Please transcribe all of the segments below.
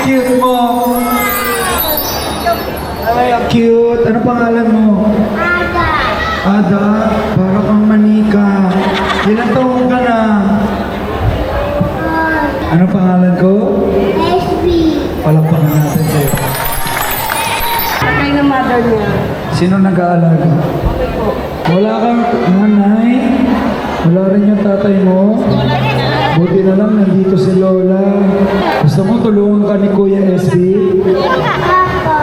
cute mo. Ay, ang cute. Ano pangalan mo? Ada. Ada, para kang manika. Ilang taon ka na? Ano pangalan ko? SB. Palakpakan natin sa'yo. Kay na mother niya. Sino nag-aalaga? Okay po. Wala kang nanay? Wala rin yung tatay mo? Buti na lang nandito si Lola. Gusto mo tulungan ka ni Kuya SB? Ako.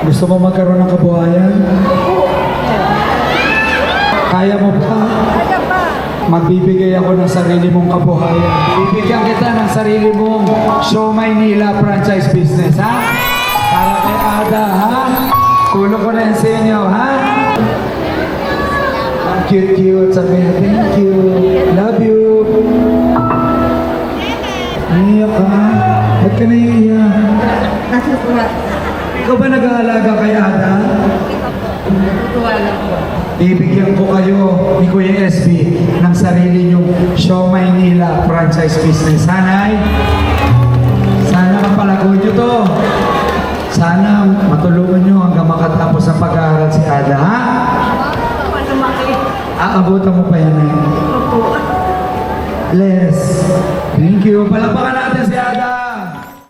Gusto mo magkaroon ng kabuhayan? Kaya mo pa? Magbibigay ako ng sarili mong kabuhayan. Bibigyan kita ng sarili mong Show Maynila franchise business, ha? Para kay Ada, ha? Tulong ko na yan sa inyo, ha? Ang cute-cute. Sabi niya, thank you. Love you. Iiyak ka. Ba't ka naiiyak? Natutuwa. Ikaw ba nag-aalaga kay Ada? Natutuwa lang po. Bibigyan ko kayo ni Kuya SB ng sarili niyong Show Maynila franchise business. Sanay, sana mapalago niyo to. Sana matulungan niyo hanggang makatapos ang pag-aaral si Ada, ha? Aabutan mo pa yan, eh. Bless. Thank you. Palapakan natin si Ada.